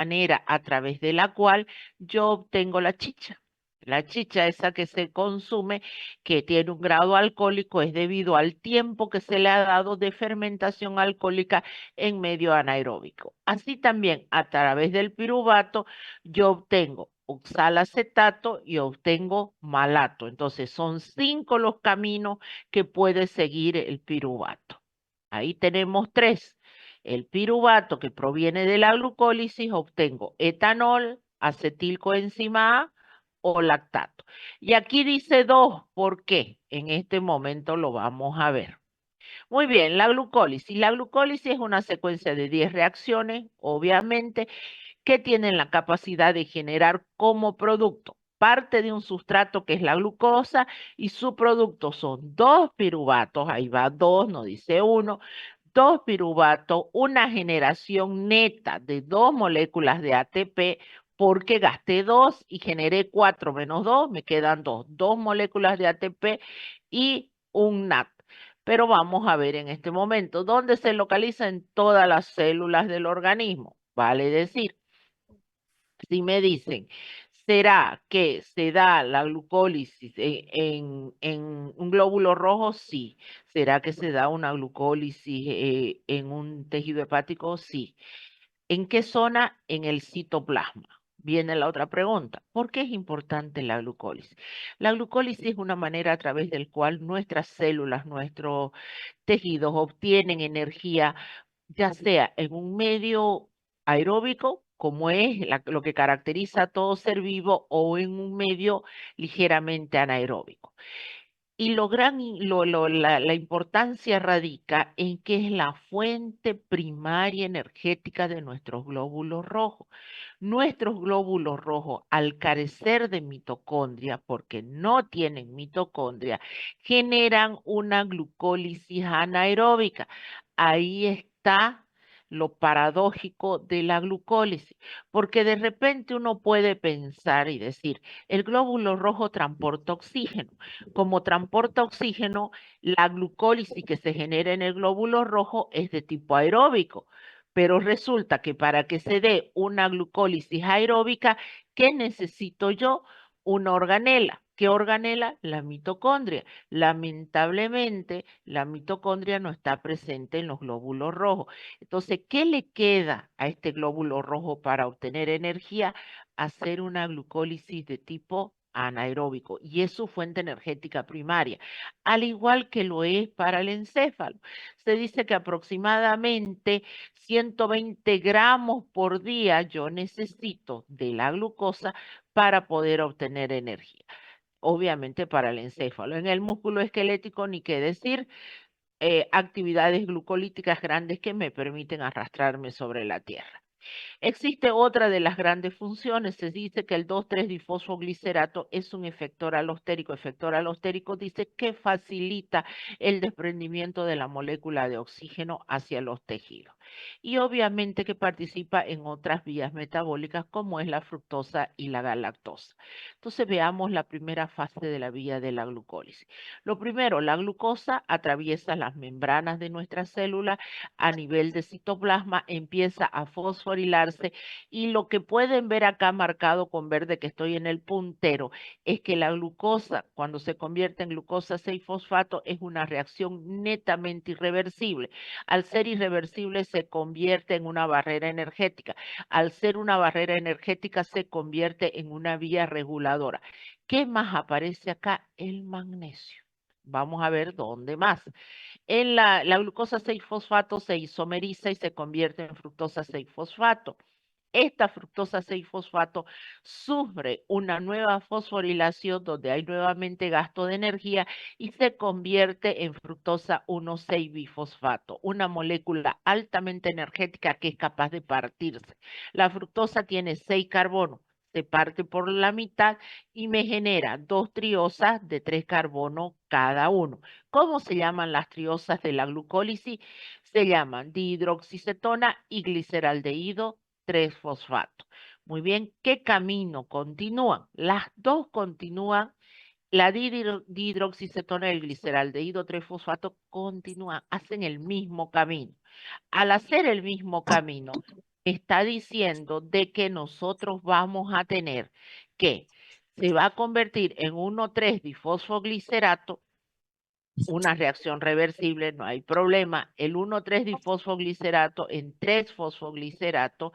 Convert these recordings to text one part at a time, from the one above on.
manera a través de la cual yo obtengo la chicha. La chicha esa que se consume, que tiene un grado alcohólico, es debido al tiempo que se le ha dado de fermentación alcohólica en medio anaeróbico. Así también, a través del piruvato, yo obtengo oxalacetato y obtengo malato. Entonces, son 5 los caminos que puede seguir el piruvato. Ahí tenemos 3. El piruvato que proviene de la glucólisis, obtengo etanol, acetilcoenzima A o lactato. Y aquí dice 2, ¿por qué? En este momento lo vamos a ver. Muy bien, la glucólisis. La glucólisis es una secuencia de 10 reacciones, obviamente, que tienen la capacidad de generar como producto parte de un sustrato que es la glucosa y su producto son 2 piruvatos, ahí va 2, no dice 1, 2 piruvatos, una generación neta de 2 moléculas de ATP porque gasté 2 y generé 4 menos 2, me quedan 2, 2 moléculas de ATP y un NAT. Pero vamos a ver en este momento dónde se localiza en todas las células del organismo. Vale decir, si me dicen, ¿será que se da la glucólisis en un glóbulo rojo? Sí. ¿Será que se da una glucólisis en un tejido hepático? Sí. ¿En qué zona? En el citoplasma. Viene la otra pregunta. ¿Por qué es importante la glucólisis? La glucólisis es una manera a través del cual nuestras células, nuestros tejidos obtienen energía, ya sea en un medio aeróbico, como es lo que caracteriza a todo ser vivo, o en un medio ligeramente anaeróbico. Y la importancia radica en que es la fuente primaria energética de nuestros glóbulos rojos. Nuestros glóbulos rojos, al carecer de mitocondria, porque no tienen mitocondria, generan una glucólisis anaeróbica. Ahí está lo paradójico de la glucólisis, porque de repente uno puede pensar y decir, el glóbulo rojo transporta oxígeno. Como transporta oxígeno, la glucólisis que se genera en el glóbulo rojo es de tipo aeróbico. Pero resulta que para que se dé una glucólisis aeróbica, ¿qué necesito yo? Una organela. ¿Qué organela? La mitocondria. Lamentablemente, la mitocondria no está presente en los glóbulos rojos. Entonces, ¿qué le queda a este glóbulo rojo para obtener energía? Hacer una glucólisis de tipo anaeróbico y es su fuente energética primaria, al igual que lo es para el encéfalo. Se dice que aproximadamente 120 gramos por día yo necesito de la glucosa para poder obtener energía. Obviamente para el encéfalo. En el músculo esquelético, ni qué decir, actividades glucolíticas grandes que me permiten arrastrarme sobre la tierra. Existe otra de las grandes funciones. Se dice que el 2,3-difosfoglicerato es un efector alostérico. Efector alostérico dice que facilita el desprendimiento de la molécula de oxígeno hacia los tejidos. Y obviamente que participa en otras vías metabólicas como es la fructosa y la galactosa. Entonces veamos la primera fase de la vía de la glucólisis. Lo primero, la glucosa atraviesa las membranas de nuestras células a nivel de citoplasma, empieza a fosforilarse y lo que pueden ver acá marcado con verde que estoy en el puntero es que la glucosa cuando se convierte en glucosa 6-fosfato es una reacción netamente irreversible. Al ser irreversible se convierte en una barrera energética. Al ser una barrera energética se convierte en una vía reguladora. ¿Qué más aparece acá? El magnesio. Vamos a ver dónde más. En la glucosa 6-fosfato se isomeriza y se convierte en fructosa 6-fosfato. Esta fructosa 6-fosfato sufre una nueva fosforilación donde hay nuevamente gasto de energía y se convierte en fructosa 1,6-bifosfato, una molécula altamente energética que es capaz de partirse. La fructosa tiene 6 carbonos, se parte por la mitad y me genera 2 triosas de 3 carbonos cada uno. ¿Cómo se llaman las triosas de la glucólisis? Se llaman dihidroxicetona y gliceraldehído 3-fosfato. Muy bien, ¿qué camino continúan? Las dos continúan, la dihidroxicetona y el gliceraldehído 3-fosfato continúan, hacen el mismo camino. Al hacer el mismo camino, está diciendo de que nosotros vamos a tener que se va a convertir en 1,3-difosfoglicerato, una reacción reversible, no hay problema, el 1,3-difosfoglicerato en 3-fosfoglicerato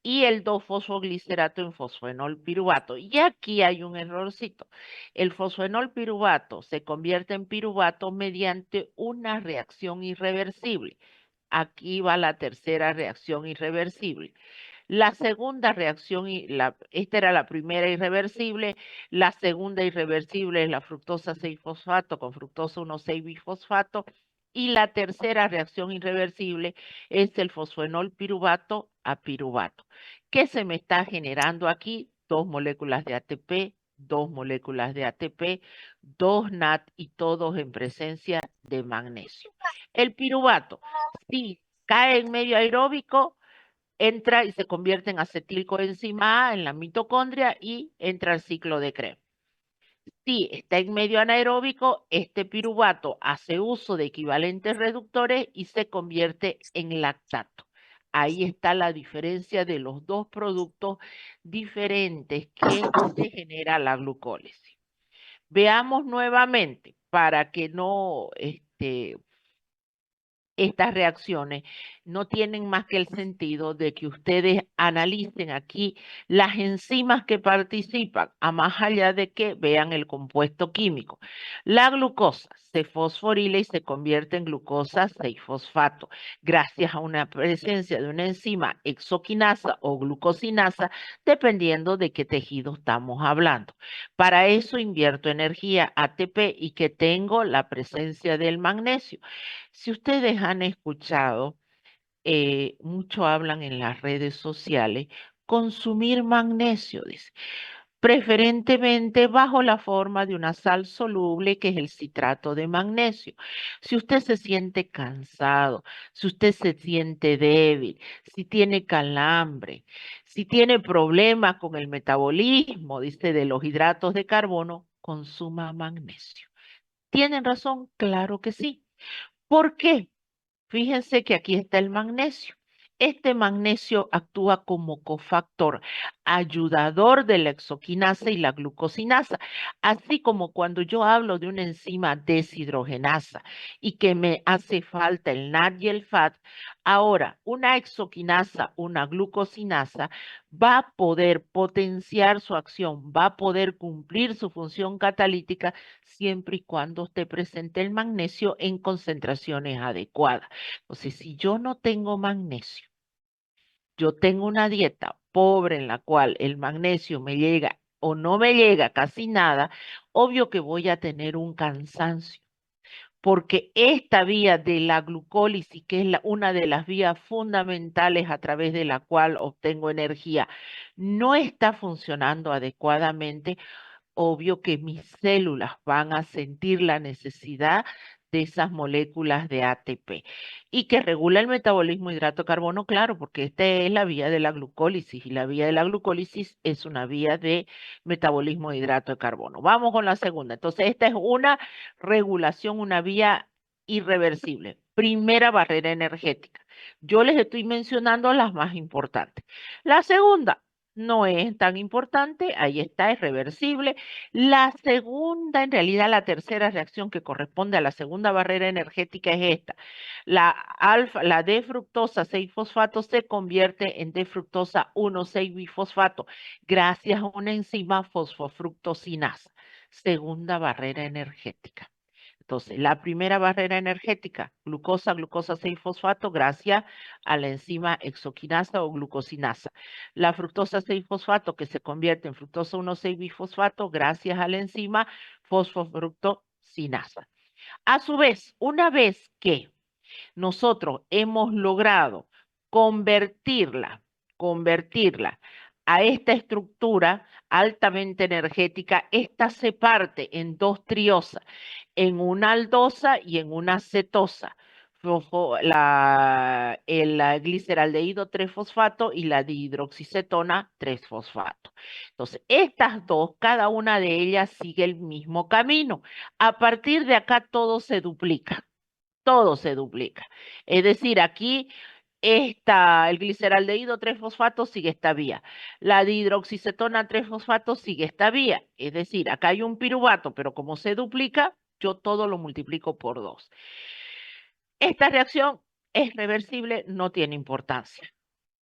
y el 2-fosfoglicerato en fosfenol piruvato. Y aquí hay un errorcito. El fosfenol piruvato se convierte en piruvato mediante una reacción irreversible. Aquí va la tercera reacción irreversible. La segunda reacción, esta era la primera irreversible, la segunda irreversible es la fructosa 6-fosfato con fructosa 1,6-bifosfato y la tercera reacción irreversible es el fosfenol piruvato a piruvato. ¿Qué se me está generando aquí? Dos moléculas de ATP, dos moléculas de ATP, dos NAT y todos en presencia de magnesio. El piruvato, si cae en medio aeróbico, entra y se convierte en acetilcoenzima A en la mitocondria y entra al ciclo de Krebs. Si está en medio anaeróbico, este piruvato hace uso de equivalentes reductores y se convierte en lactato. Ahí está la diferencia de los dos productos diferentes que se genera la glucólisis. Veamos nuevamente para que no estas reacciones no tienen más que el sentido de que ustedes analicen aquí las enzimas que participan, a más allá de que vean el compuesto químico. La glucosa se fosforila y se convierte en glucosa 6-fosfato, gracias a una presencia de una enzima exoquinasa o glucosinasa, dependiendo de qué tejido estamos hablando. Para eso invierto energía ATP y que tengo la presencia del magnesio. Si ustedes han escuchado, mucho hablan en las redes sociales, consumir magnesio, dice, preferentemente bajo la forma de una sal soluble que es el citrato de magnesio. Si usted se siente cansado, si usted se siente débil, si tiene calambre, si tiene problemas con el metabolismo, dice, de los hidratos de carbono, consuma magnesio. ¿Tienen razón? Claro que sí. ¿Por qué? Fíjense que aquí está el magnesio. Este magnesio actúa como cofactor, ayudador de la exoquinasa y la glucosinasa, así como cuando yo hablo de una enzima deshidrogenasa y que me hace falta el NAD y el FAT. Ahora, una exoquinasa, una glucosinasa va a poder potenciar su acción, va a poder cumplir su función catalítica siempre y cuando esté presente el magnesio en concentraciones adecuadas. Entonces, si yo no tengo magnesio, yo tengo una dieta pobre en la cual el magnesio me llega o no me llega casi nada, obvio que voy a tener un cansancio, porque esta vía de la glucólisis, que es una de las vías fundamentales a través de la cual obtengo energía, no está funcionando adecuadamente. Obvio que mis células van a sentir la necesidad de esas moléculas de ATP y que regula el metabolismo de hidrato de carbono, claro, porque esta es la vía de la glucólisis y la vía de la glucólisis es una vía de metabolismo de hidrato de carbono. Vamos con la segunda. Entonces, esta es una regulación, una vía irreversible. Primera barrera energética. Yo les estoy mencionando las más importantes. La segunda no es tan importante, ahí está, es reversible. La segunda, en realidad la tercera reacción que corresponde a la segunda barrera energética es esta. La D-fructosa 6-fosfato se convierte en D-fructosa 1,6-bifosfato gracias a una enzima fosfofructosinasa. Segunda barrera energética. Entonces, la primera barrera energética, glucosa, glucosa 6-fosfato, gracias a la enzima exoquinasa o glucosinasa. La fructosa 6-fosfato que se convierte en fructosa 1,6-bifosfato, gracias a la enzima fosfofructosinasa. A su vez, una vez que nosotros hemos logrado convertirla a esta estructura altamente energética, esta se parte en dos triosas, en una aldosa y en una cetosa. El gliceraldehído 3-fosfato y la dihidroxicetona 3-fosfato. Entonces, estas dos, cada una de ellas sigue el mismo camino. A partir de acá todo se duplica. Todo se duplica. Es decir, aquí el gliceraldehído 3-fosfato sigue esta vía. La dihidroxicetona 3-fosfato sigue esta vía. Es decir, acá hay un piruvato, pero como se duplica, yo todo lo multiplico por 2. Esta reacción es reversible, no tiene importancia.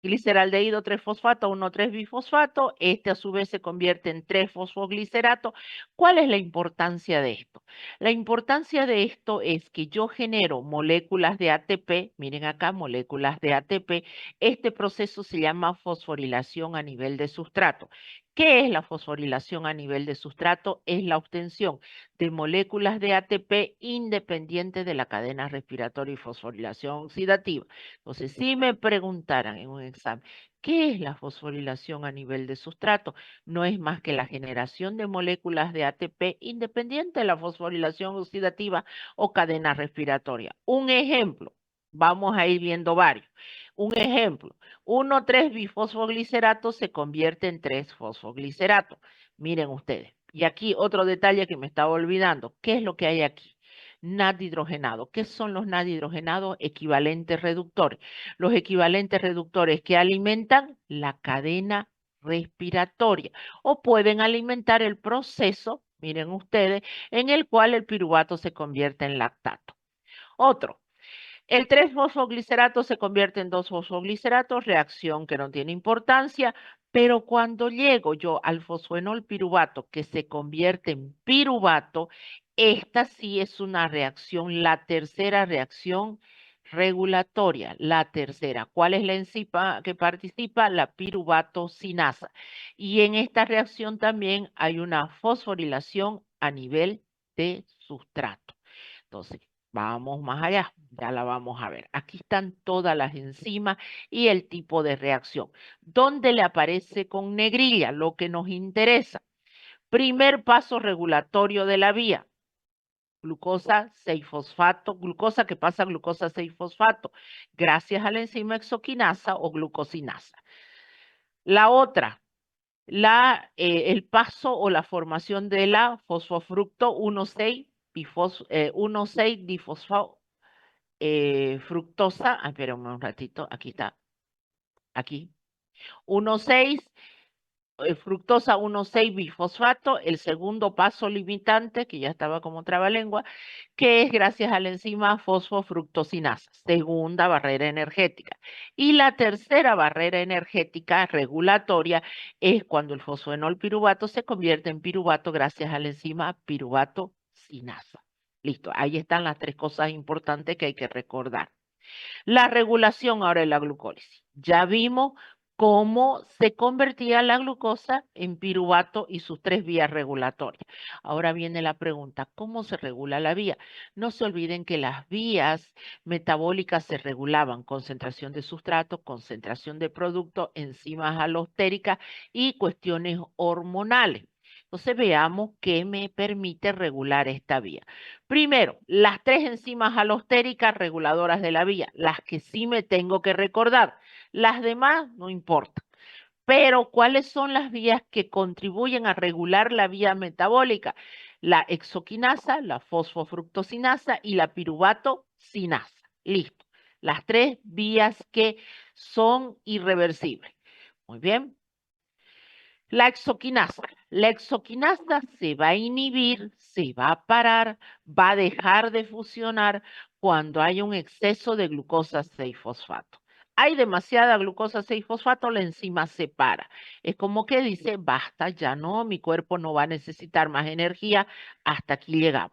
Gliceraldehído 3-fosfato, 1,3-bifosfato, este a su vez se convierte en 3-fosfoglicerato. ¿Cuál es la importancia de esto? La importancia de esto es que yo genero moléculas de ATP, miren acá, moléculas de ATP, este proceso se llama fosforilación a nivel de sustrato. ¿Qué es la fosforilación a nivel de sustrato? Es la obtención de moléculas de ATP independientes de la cadena respiratoria y fosforilación oxidativa. Entonces, si me preguntaran en un examen, ¿qué es la fosforilación a nivel de sustrato? No es más que la generación de moléculas de ATP independiente de la fosforilación oxidativa o cadena respiratoria. Un ejemplo, vamos a ir viendo varios. Un ejemplo, 1,3-bifosfoglicerato se convierte en 3-fosfoglicerato. Miren ustedes. Y aquí otro detalle que me estaba olvidando. ¿Qué es lo que hay aquí? NAD hidrogenado. ¿Qué son los NAD hidrogenados? Equivalentes reductores. Los equivalentes reductores que alimentan la cadena respiratoria o pueden alimentar el proceso, miren ustedes, en el cual el piruvato se convierte en lactato. Otro, el 3-fosfoglicerato se convierte en 2-fosfogliceratos, reacción que no tiene importancia, pero cuando llego yo al fosfoenol piruvato que se convierte en piruvato, esta sí es una reacción, la tercera reacción regulatoria, la tercera. ¿Cuál es la enzima que participa? La piruvato-sinasa. Y en esta reacción también hay una fosforilación a nivel de sustrato. Entonces, vamos más allá, ya la vamos a ver. Aquí están todas las enzimas y el tipo de reacción. ¿Dónde le aparece con negrilla? Lo que nos interesa. Primer paso regulatorio de la vía. Glucosa 6-fosfato, glucosa que pasa a glucosa 6-fosfato, gracias a la enzima exoquinasa o glucosinasa. La otra, el paso o la formación de la fosfofructo 1,6-difosfato fructosa, espérame un ratito, aquí está, aquí, 1,6, fructosa 1,6-bifosfato, el segundo paso limitante, que ya estaba como trabalengua, que es gracias a la enzima fosfofructosinasa, segunda barrera energética. Y la tercera barrera energética regulatoria es cuando el fosfoenol piruvato se convierte en piruvato gracias a la enzima piruvato sinasa. Listo, ahí están las tres cosas importantes que hay que recordar. La regulación ahora de la glucólisis. Ya vimos cómo se convertía la glucosa en piruvato y sus tres vías regulatorias. Ahora viene la pregunta, ¿cómo se regula la vía? No se olviden que las vías metabólicas se regulaban, concentración de sustrato, concentración de producto, enzimas alostéricas y cuestiones hormonales. Entonces veamos qué me permite regular esta vía. Primero, las tres enzimas alostéricas reguladoras de la vía, las que sí me tengo que recordar. Las demás no importa. Pero, ¿cuáles son las vías que contribuyen a regular la vía metabólica? La exoquinasa, la fosfofructosinasa y la piruvato sinasa. Listo. Las tres vías que son irreversibles. Muy bien. La exoquinasa. La exoquinasa se va a inhibir, se va a parar, va a dejar de funcionar cuando hay un exceso de glucosa 6-fosfato. Hay demasiada glucosa 6-fosfato, la enzima se para. Es como que dice, basta, ya no, mi cuerpo no va a necesitar más energía, hasta aquí llegamos.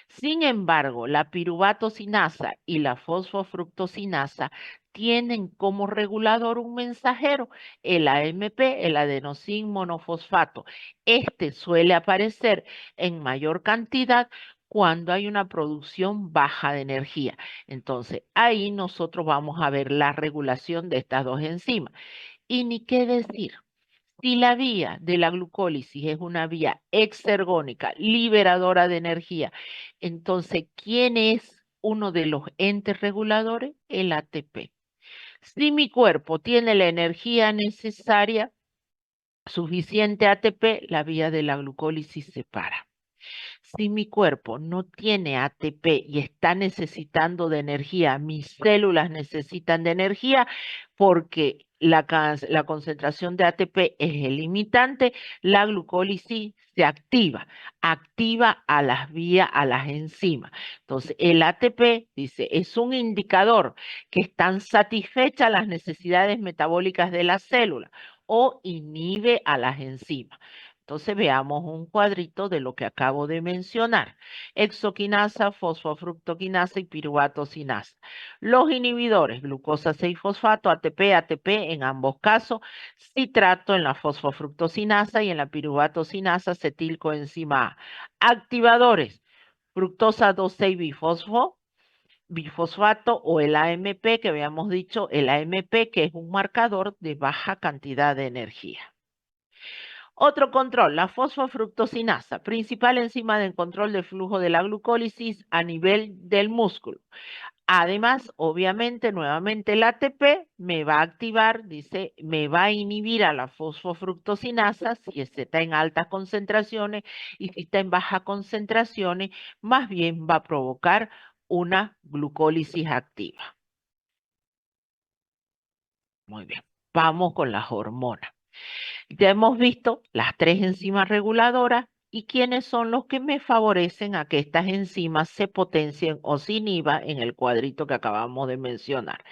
Sin embargo, la piruvato-sinasa y la fosfofructosinasa tienen como regulador un mensajero, el AMP, el adenosín monofosfato. Este suele aparecer en mayor cantidad cuando hay una producción baja de energía. Entonces, ahí nosotros vamos a ver la regulación de estas dos enzimas. Y ni qué decir. Si la vía de la glucólisis es una vía exergónica, liberadora de energía, entonces, ¿quién es uno de los entes reguladores? El ATP. Si mi cuerpo tiene la energía necesaria, suficiente ATP, la vía de la glucólisis se para. si mi cuerpo no tiene ATP y está necesitando de energía, mis células necesitan de energía porque la concentración de ATP es el limitante, la glucólisis se activa a las vías, a las enzimas. Entonces, el ATP, dice, es un indicador que están satisfechas las necesidades metabólicas de la célula o inhibe a las enzimas. Entonces veamos un cuadrito de lo que acabo de mencionar. Exoquinasa, fosfofructoquinasa y piruvato-sinasa. Los inhibidores, glucosa 6-fosfato, ATP, ATP en ambos casos, citrato en la fosfofructosinasa y en la piruvato-sinasa, acetilcoenzima A. Activadores, fructosa 2,6-bifosfo, bifosfato o el AMP, que habíamos dicho, el AMP, que es un marcador de baja cantidad de energía. Otro control, la fosfofructosinasa, principal enzima de control del flujo de la glucólisis a nivel del músculo. Además, obviamente, nuevamente el ATP me va a activar, dice, me va a inhibir a la fosfofructosinasa si está en altas concentraciones y si está en bajas concentraciones, más bien va a provocar una glucólisis activa. Muy bien, vamos con las hormonas. Ya hemos visto las tres enzimas reguladoras y quiénes son los que me favorecen a que estas enzimas se potencien o se inhiban en el cuadrito que acabamos de mencionar.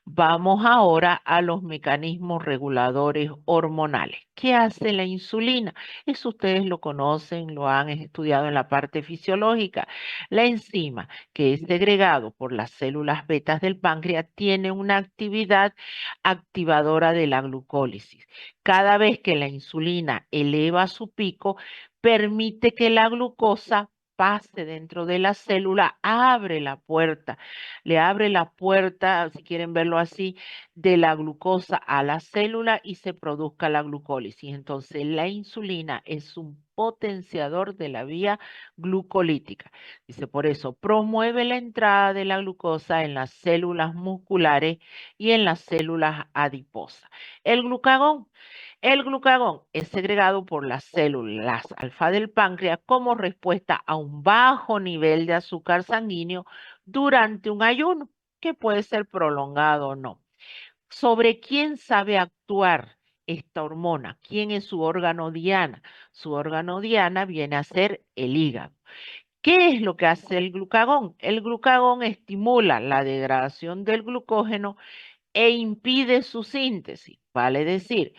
Vamos ahora a los mecanismos reguladores hormonales. ¿Qué hace la insulina? Eso ustedes lo conocen, lo han estudiado en la parte fisiológica. La enzima que es segregado por las células betas del páncreas tiene una actividad activadora de la glucólisis. Cada vez que la insulina eleva su pico, permite que la glucosa pase dentro de la célula, abre la puerta, le abre la puerta, si quieren verlo así, de la glucosa a la célula y se produzca la glucólisis. Entonces, la insulina es un potenciador de la vía glucolítica. Dice, por eso promueve la entrada de la glucosa en las células musculares y en las células adiposas. El glucagón es segregado por las células alfa del páncreas como respuesta a un bajo nivel de azúcar sanguíneo durante un ayuno, que puede ser prolongado o no. ¿Sobre quién sabe actuar esta hormona? ¿Quién es su órgano diana? Su órgano diana viene a ser el hígado. ¿Qué es lo que hace el glucagón? El glucagón estimula la degradación del glucógeno e impide su síntesis. Vale decir,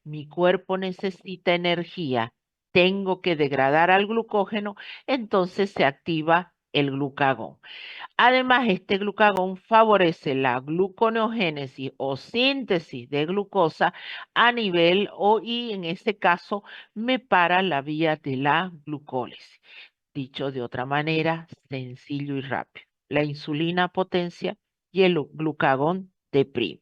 mi cuerpo necesita energía, tengo que degradar al glucógeno, entonces se activa el glucagón. Además, este glucagón favorece la gluconeogénesis o síntesis de glucosa a nivel y en este caso me para la vía de la glucólisis. Dicho de otra manera, sencillo y rápido. La insulina potencia y el glucagón deprime.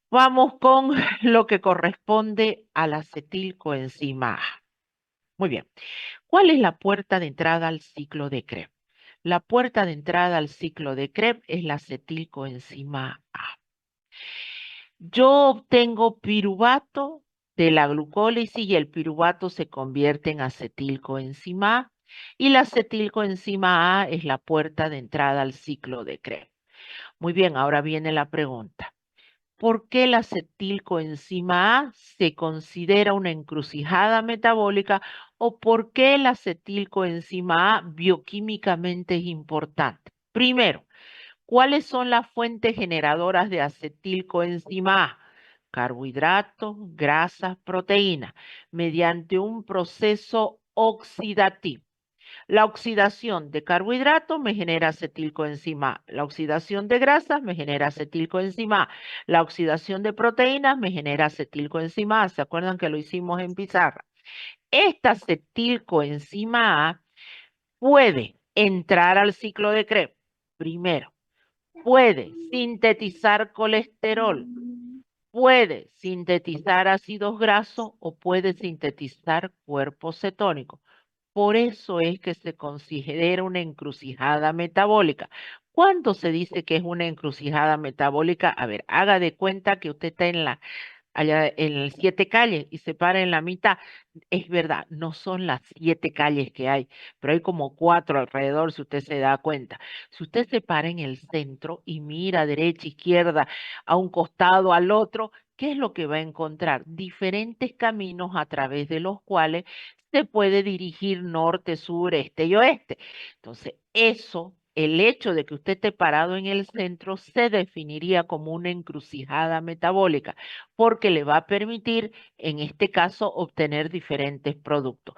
Vamos con lo que corresponde a la acetilcoenzima A. Muy bien. ¿Cuál es la puerta de entrada al ciclo de Krebs? La puerta de entrada al ciclo de Krebs es la acetilcoenzima A. Yo obtengo piruvato de la glucólisis y el piruvato se convierte en acetilcoenzima A y la acetilcoenzima A es la puerta de entrada al ciclo de Krebs. Muy bien, ahora viene la pregunta. ¿Por qué la acetilcoenzima A se considera una encrucijada metabólica o por qué la acetilcoenzima A bioquímicamente es importante? Primero, ¿cuáles son las fuentes generadoras de acetilcoenzima A? Carbohidratos, grasas, proteínas, mediante un proceso oxidativo. La oxidación de carbohidratos me genera acetilcoenzima A. La oxidación de grasas me genera acetilcoenzima A. La oxidación de proteínas me genera acetilcoenzima A. ¿Se acuerdan que lo hicimos en pizarra? Esta acetilcoenzima A puede entrar al ciclo de Krebs. Primero, puede sintetizar colesterol, puede sintetizar ácidos grasos o puede sintetizar cuerpos cetónicos. Por eso es que se considera una encrucijada metabólica. ¿Cuándo se dice que es una encrucijada metabólica? A ver, haga de cuenta que usted está allá en el Siete Calles y se para en la mitad. Es verdad, no son las 7 calles que hay, pero hay como 4 alrededor, si usted se da cuenta. Si usted se para en el centro y mira derecha, izquierda, a un costado, al otro, ¿qué es lo que va a encontrar? Diferentes caminos a través de los cuales se puede dirigir norte, sur, este y oeste. Entonces, eso, el hecho de que usted esté parado en el centro, se definiría como una encrucijada metabólica, porque le va a permitir, en este caso, obtener diferentes productos.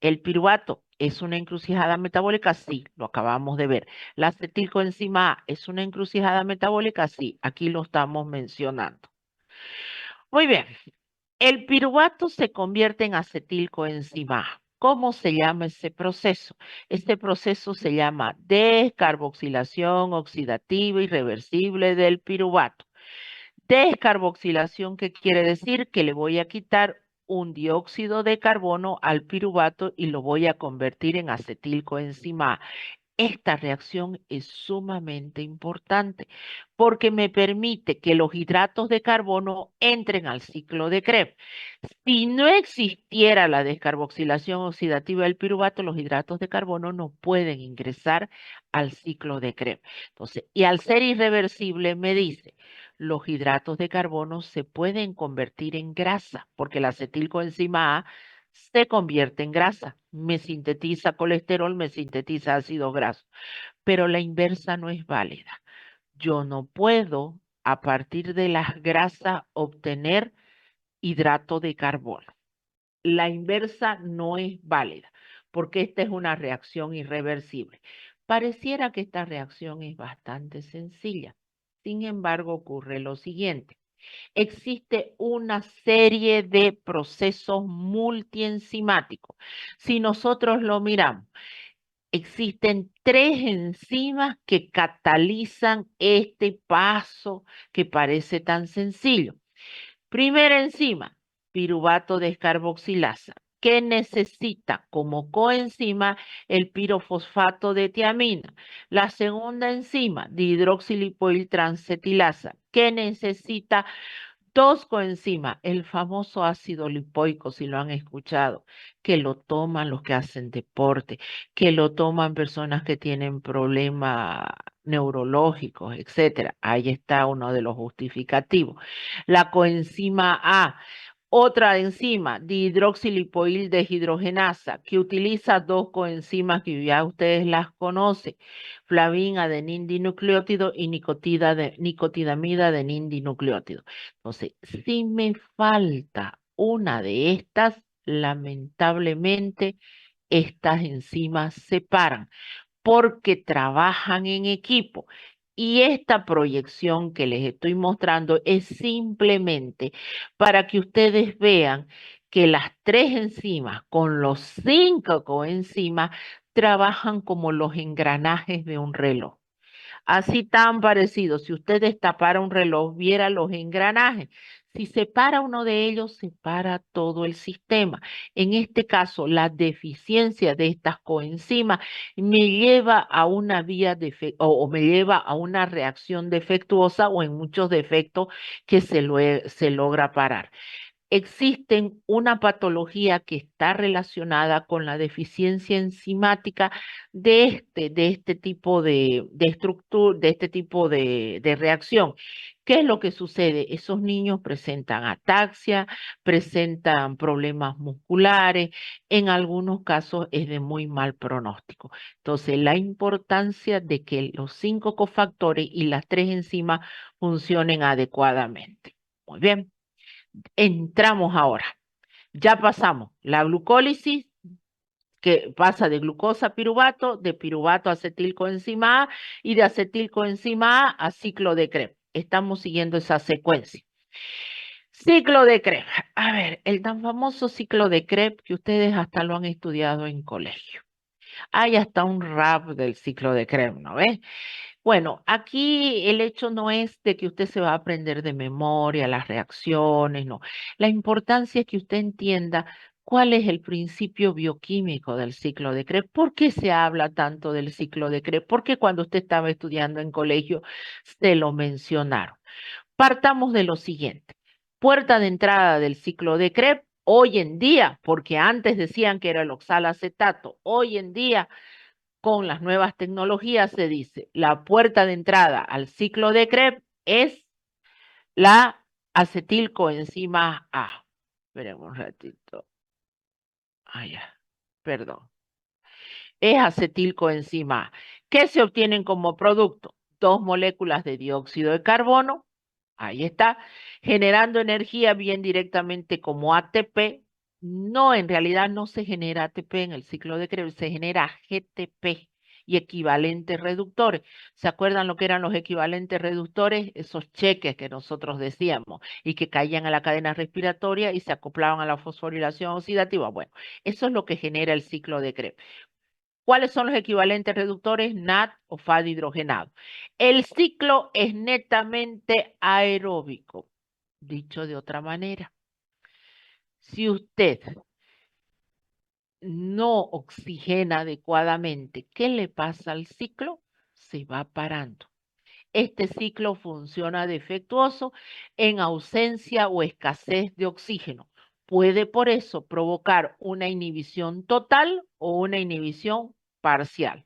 El piruvato es una encrucijada metabólica, sí, lo acabamos de ver. La acetilcoenzima A es una encrucijada metabólica, sí, aquí lo estamos mencionando. Muy bien, el piruvato se convierte en acetilcoenzima A. ¿Cómo se llama ese proceso? Este proceso se llama descarboxilación oxidativa irreversible del piruvato. Descarboxilación, ¿qué quiere decir? Que le voy a quitar un dióxido de carbono al piruvato y lo voy a convertir en acetilcoenzima A. Esta reacción es sumamente importante porque me permite que los hidratos de carbono entren al ciclo de Krebs. Si no existiera la descarboxilación oxidativa del piruvato, los hidratos de carbono no pueden ingresar al ciclo de Krebs. Entonces, y al ser irreversible, me dice, los hidratos de carbono se pueden convertir en grasa porque la acetilcoenzima A se convierte en grasa, me sintetiza colesterol, me sintetiza ácido graso, pero la inversa no es válida. Yo no puedo a partir de las grasas obtener hidrato de carbono. La inversa no es válida porque esta es una reacción irreversible. Pareciera que esta reacción es bastante sencilla. Sin embargo, ocurre lo siguiente. Existe una serie de procesos multienzimáticos. Si nosotros lo miramos, existen 3 enzimas que catalizan este paso que parece tan sencillo. Primera enzima, piruvato descarboxilasa, que necesita como coenzima el pirofosfato de tiamina. La segunda enzima, dihidroxilipoiltranscetilasa, que necesita 2 coenzimas, el famoso ácido lipoico, si lo han escuchado, que lo toman los que hacen deporte, que lo toman personas que tienen problemas neurológicos, etcétera. Ahí está uno de los justificativos. La coenzima A, otra enzima, dihidroxilipoil deshidrogenasa, que utiliza 2 coenzimas que ya ustedes las conocen, flavin adenin dinucleótido y nicotidamida adenin dinucleótido. Entonces, si me falta una de estas, lamentablemente estas enzimas se paran porque trabajan en equipo. Y esta proyección que les estoy mostrando es simplemente para que ustedes vean que las 3 enzimas con los 5 coenzimas trabajan como los engranajes de un reloj. Así tan parecido, si usted destapara un reloj, viera los engranajes. Si se para uno de ellos, se para todo el sistema. En este caso, la deficiencia de estas coenzimas me lleva a una o me lleva a una reacción defectuosa o en muchos defectos que se logra parar. Existen una patología que está relacionada con la deficiencia enzimática de este tipo de estructura, de este tipo de reacción. ¿Qué es lo que sucede? Esos niños presentan ataxia, presentan problemas musculares, en algunos casos es de muy mal pronóstico. Entonces, la importancia de que los 5 cofactores y las 3 enzimas funcionen adecuadamente. Muy bien. Entramos ahora. Ya pasamos la glucólisis, que pasa de glucosa a piruvato, de piruvato a acetilcoenzima A y de acetilcoenzima A ciclo de Krebs. Estamos siguiendo esa secuencia. Ciclo de Krebs. A ver, el tan famoso ciclo de Krebs que ustedes hasta lo han estudiado en colegio. Hay hasta un rap del ciclo de Krebs, ¿no ves? Bueno, aquí el hecho no es de que usted se va a aprender de memoria las reacciones, no. La importancia es que usted entienda cuál es el principio bioquímico del ciclo de Krebs. ¿Por qué se habla tanto del ciclo de Krebs? Porque cuando usted estaba estudiando en colegio se lo mencionaron. Partamos de lo siguiente. puerta de entrada del ciclo de Krebs, hoy en día, porque antes decían que era el oxalacetato, hoy en día con las nuevas tecnologías se dice, la puerta de entrada al ciclo de Krebs es la acetilcoenzima A. Esperemos un ratito. Ah, ya, perdón. Es acetilcoenzima A. ¿Qué se obtienen como producto? Dos moléculas de dióxido de carbono, ahí está, generando energía bien directamente como ATP. No, en realidad no se genera ATP en el ciclo de Krebs, se genera GTP y equivalentes reductores. ¿Se acuerdan lo que eran los equivalentes reductores? Esos cheques que nosotros decíamos y que caían a la cadena respiratoria y se acoplaban a la fosforilación oxidativa. Bueno, eso es lo que genera el ciclo de Krebs. ¿Cuáles son los equivalentes reductores? NAD o FAD hidrogenado. El ciclo es netamente aeróbico. Dicho de otra manera, si usted no oxigena adecuadamente, ¿qué le pasa al ciclo? Se va parando. Este ciclo funciona defectuoso en ausencia o escasez de oxígeno. Puede por eso provocar una inhibición total o una inhibición parcial.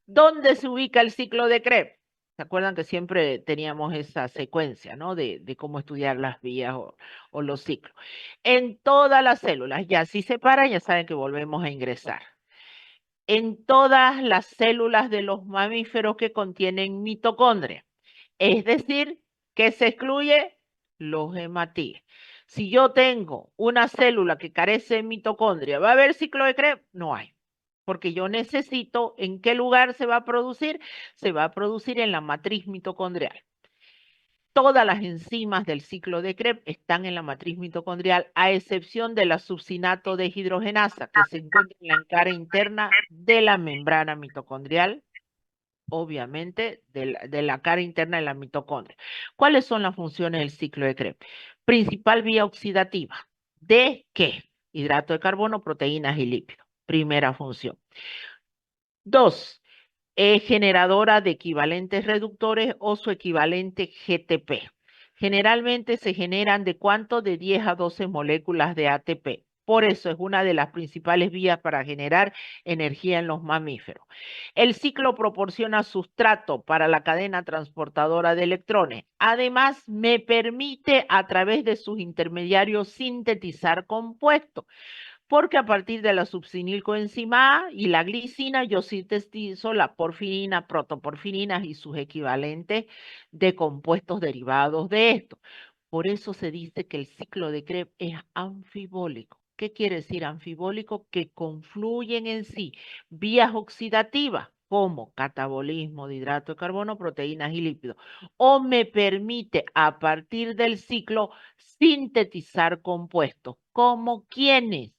¿Dónde se ubica el ciclo de Krebs? ¿Se acuerdan que siempre teníamos esa secuencia, ¿no? De cómo estudiar las vías o los ciclos. En todas las células, ya si se para, ya saben que volvemos a ingresar. En todas las células de los mamíferos que contienen mitocondria. Es decir, que se excluye los hematíes. Si yo tengo una célula que carece de mitocondria, ¿va a haber ciclo de Krebs? No hay. Porque yo necesito, ¿en qué lugar se va a producir? Se va a producir en la matriz mitocondrial. Todas las enzimas del ciclo de Krebs están en la matriz mitocondrial, a excepción de la succinato deshidrogenasa, que se encuentra en la cara interna de la membrana mitocondrial, obviamente, de la cara interna de la mitocondria. ¿Cuáles son las funciones del ciclo de Krebs? Principal vía oxidativa. ¿De qué? Hidrato de carbono, proteínas y lípidos. Primera función. Dos, es generadora de equivalentes reductores o su equivalente GTP. Generalmente se generan de cuánto? De 10 a 12 moléculas de ATP. Por eso es una de las principales vías para generar energía en los mamíferos. El ciclo proporciona sustrato para la cadena transportadora de electrones. Además, me permite a través de sus intermediarios sintetizar compuestos, porque a partir de la succinilcoenzima A y la glicina yo sintetizo la porfirina, protoporfirinas y sus equivalentes de compuestos derivados de esto. Por eso se dice que el ciclo de Krebs es anfibólico. ¿Qué quiere decir anfibólico? Que confluyen en sí vías oxidativas como catabolismo de hidrato de carbono, proteínas y lípidos, o me permite a partir del ciclo sintetizar compuestos, como quienes,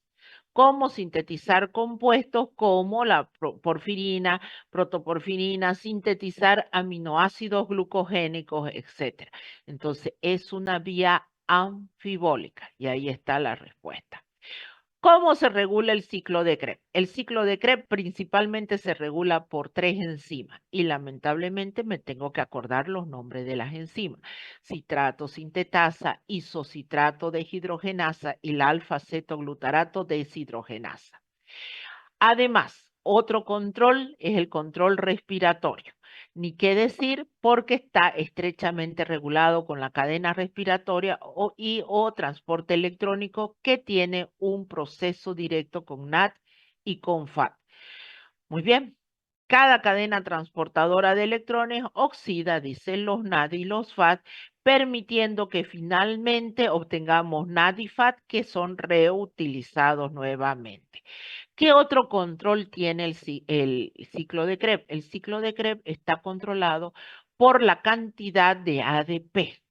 cómo sintetizar compuestos como la porfirina, protoporfirina, sintetizar aminoácidos glucogénicos, etc. Entonces, es una vía anfibólica y ahí está la respuesta. ¿Cómo se regula el ciclo de Krebs? El ciclo de Krebs principalmente se regula por tres enzimas y lamentablemente me tengo que acordar los nombres de las enzimas: citrato sintetasa, isocitrato deshidrogenasa y la alfa-cetoglutarato deshidrogenasa. Además, otro control es el control respiratorio. Ni qué decir, porque está estrechamente regulado con la cadena respiratoria o transporte electrónico, que tiene un proceso directo con NAD y con FAD. Muy bien. Cada cadena transportadora de electrones oxida, dicen los NAD y los FAD, permitiendo que finalmente obtengamos NAD y FAD que son reutilizados nuevamente. ¿Qué otro control tiene el ciclo de Krebs? El ciclo de Krebs está controlado por la cantidad de ADP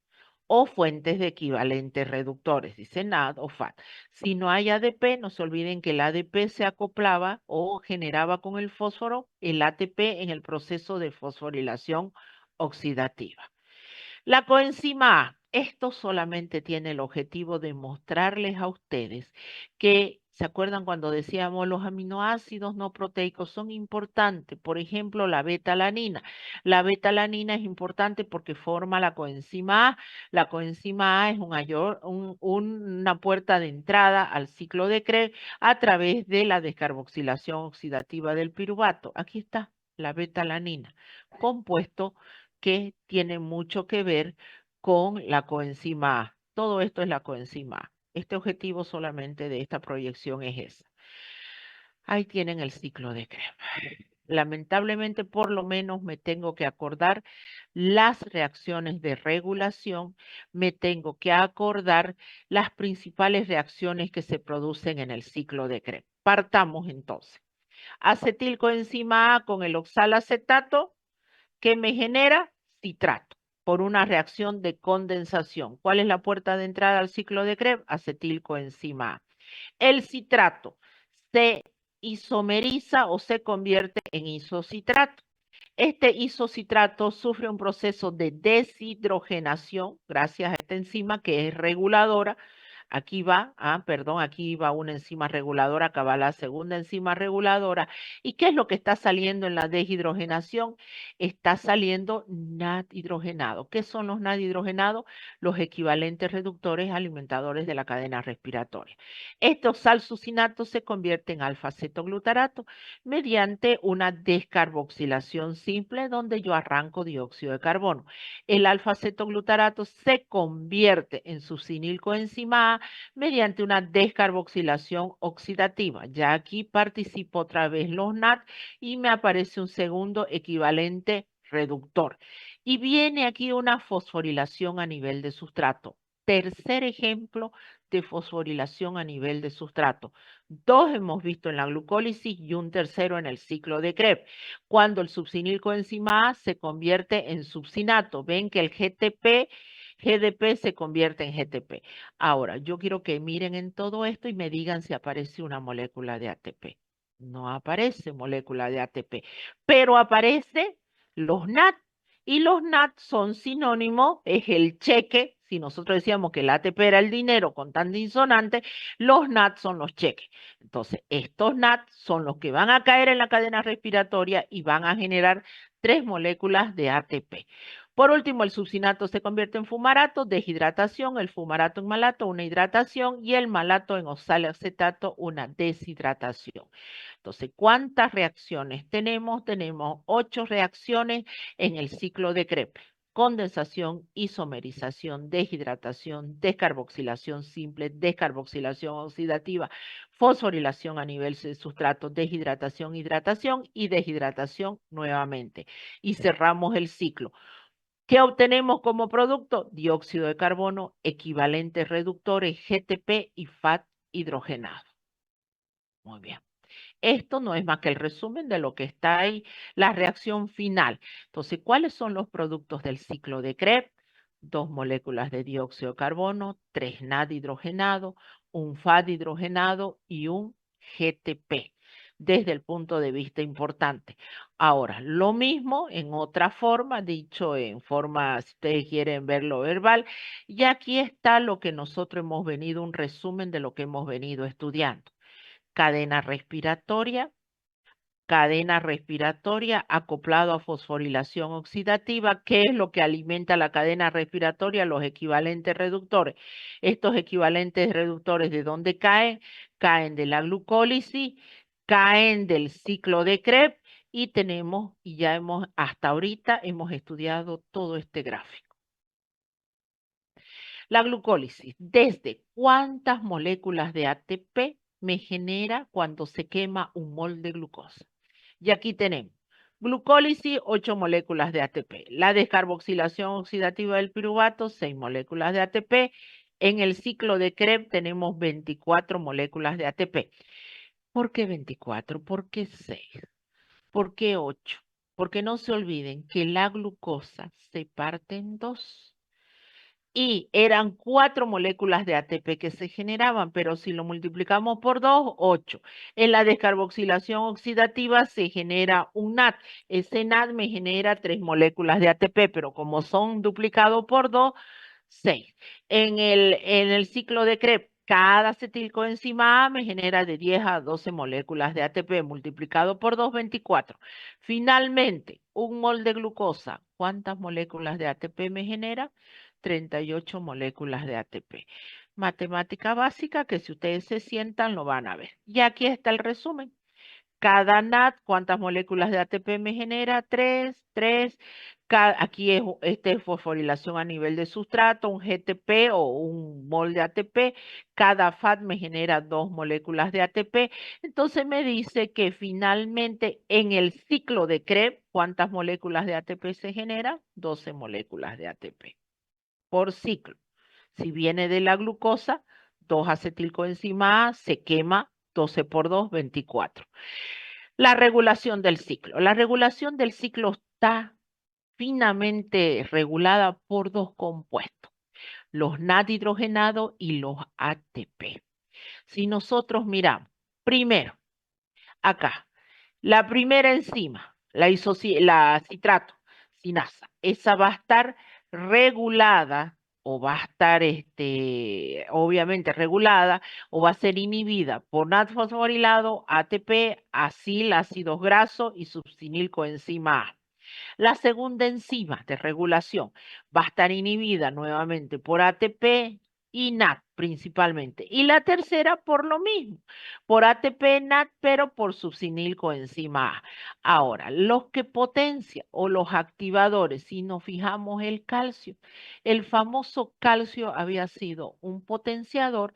o fuentes de equivalentes reductores, dice NAD o FAD. Si no hay ADP, no se olviden que el ADP se acoplaba o generaba con el fósforo el ATP en el proceso de fosforilación oxidativa. La coenzima A, esto solamente tiene el objetivo de mostrarles a ustedes que ¿Se acuerdan cuando decíamos los aminoácidos no proteicos son importantes? Por ejemplo, la beta-alanina. La beta-alanina es importante porque forma la coenzima A. La coenzima A es una puerta de entrada al ciclo de Krebs a través de la descarboxilación oxidativa del piruvato. Aquí está la beta-alanina, compuesto que tiene mucho que ver con la coenzima A. Todo esto es la coenzima A. Este objetivo solamente de esta proyección es esa. Ahí tienen el ciclo de Krebs. Lamentablemente, por lo menos me tengo que acordar las reacciones de regulación, me tengo que acordar las principales reacciones que se producen en el ciclo de Krebs. Partamos entonces. Acetilcoenzima A con el oxalacetato, que me genera citrato por una reacción de condensación. ¿Cuál es la puerta de entrada al ciclo de Krebs? Acetilcoenzima A. El citrato se isomeriza o se convierte en isocitrato. Este isocitrato sufre un proceso de deshidrogenación gracias a esta enzima que es reguladora. Aquí va, aquí va una enzima reguladora, acá va la segunda enzima reguladora. ¿Y qué es lo que está saliendo en la deshidrogenación? Está saliendo NAD hidrogenado. ¿Qué son los NAD hidrogenados? Los equivalentes reductores alimentadores de la cadena respiratoria. Estos salsucinatos se convierten en alfa-cetoglutarato mediante una descarboxilación simple donde yo arranco dióxido de carbono. El alfa-cetoglutarato se convierte en succinilcoenzima A mediante una descarboxilación oxidativa. Ya aquí participo otra vez los NAD y me aparece un segundo equivalente reductor. Y viene aquí una fosforilación a nivel de sustrato. Tercer ejemplo de fosforilación a nivel de sustrato. Dos hemos visto en la glucólisis y un tercero en el ciclo de Krebs. Cuando el succinilcoenzima A se convierte en succinato. Ven que el GDP se convierte en GTP. Ahora, yo quiero que miren en todo esto y me digan si aparece una molécula de ATP. No aparece molécula de ATP, pero aparece los NAD. Y los NAD son sinónimos, es el cheque. Si nosotros decíamos que el ATP era el dinero con tan insonante, los NAD son los cheques. Entonces, estos NAD son los que van a caer en la cadena respiratoria y van a generar 3 moléculas de ATP. Por último, el succinato se convierte en fumarato, deshidratación, el fumarato en malato, una hidratación, y el malato en oxalacetato, una deshidratación. Entonces, ¿cuántas reacciones tenemos? Tenemos 8 reacciones en el ciclo de Krebs. Condensación, isomerización, deshidratación, descarboxilación simple, descarboxilación oxidativa, fosforilación a nivel de sustrato, deshidratación, hidratación y deshidratación nuevamente. Y cerramos el ciclo. ¿Qué obtenemos como producto? Dióxido de carbono, equivalentes reductores GTP y FAT hidrogenado. Muy bien. Esto no es más que el resumen de lo que está ahí, la reacción final. Entonces, ¿cuáles son los productos del ciclo de Krebs? 2 moléculas de dióxido de carbono, 3 NAD hidrogenado, un FAD hidrogenado y un GTP, desde el punto de vista importante. Ahora, lo mismo en otra forma, dicho en forma, si ustedes quieren verlo verbal, y aquí está lo que nosotros hemos venido, un resumen de lo que hemos venido estudiando. Cadena respiratoria acoplado a fosforilación oxidativa. ¿Qué es lo que alimenta la cadena respiratoria? Los equivalentes reductores. Estos equivalentes reductores, ¿de dónde caen? Caen de la glucólisis, caen del ciclo de Krebs y tenemos, y ya hasta ahorita hemos estudiado todo este gráfico. La glucólisis, desde cuántas moléculas de ATP me genera cuando se quema un mol de glucosa. Y aquí tenemos glucólisis, 8 moléculas de ATP. La descarboxilación oxidativa del piruvato, 6 moléculas de ATP. En el ciclo de Krebs tenemos 24 moléculas de ATP. ¿Por qué 24? ¿Por qué 6? ¿Por qué 8? Porque no se olviden que la glucosa se parte en 2 y eran 4 moléculas de ATP que se generaban, pero si lo multiplicamos por 2, 8. En la descarboxilación oxidativa se genera un NAD. Ese NAD me genera 3 moléculas de ATP, pero como son duplicados por 2, 6. En el ciclo de Krebs, cada acetilcoenzima A me genera de 10 a 12 moléculas de ATP multiplicado por 2, 24. Finalmente, un mol de glucosa, ¿cuántas moléculas de ATP me genera? 38 moléculas de ATP. Matemática básica que si ustedes se sientan lo van a ver. Y aquí está el resumen. Cada NAT, ¿cuántas moléculas de ATP me genera? 3, 3. Aquí es fosforilación a nivel de sustrato, un GTP o un mol de ATP. Cada FAT me genera 2 moléculas de ATP. Entonces me dice que finalmente en el ciclo de Krebs, ¿cuántas moléculas de ATP se genera? 12 moléculas de ATP por ciclo. Si viene de la glucosa, 2-acetilcoenzima A se quema 12 por 2, 24. La regulación del ciclo. La regulación del ciclo está finamente regulada por dos compuestos, los NAD hidrogenados y los ATP. Si nosotros miramos, primero, acá, la primera enzima, la citrato, sinasa, esa va a estar regulada o va a estar, obviamente regulada o va a ser inhibida por NAD fosforilado, ATP, acil, ácidos grasos y succinilcoenzima A. La segunda enzima de regulación va a estar inhibida nuevamente por ATP y NAT principalmente. Y la tercera por lo mismo, por ATP, NAT, pero por succinilcoenzima A. Ahora, los que potencian o los activadores, si nos fijamos el calcio, el famoso calcio había sido un potenciador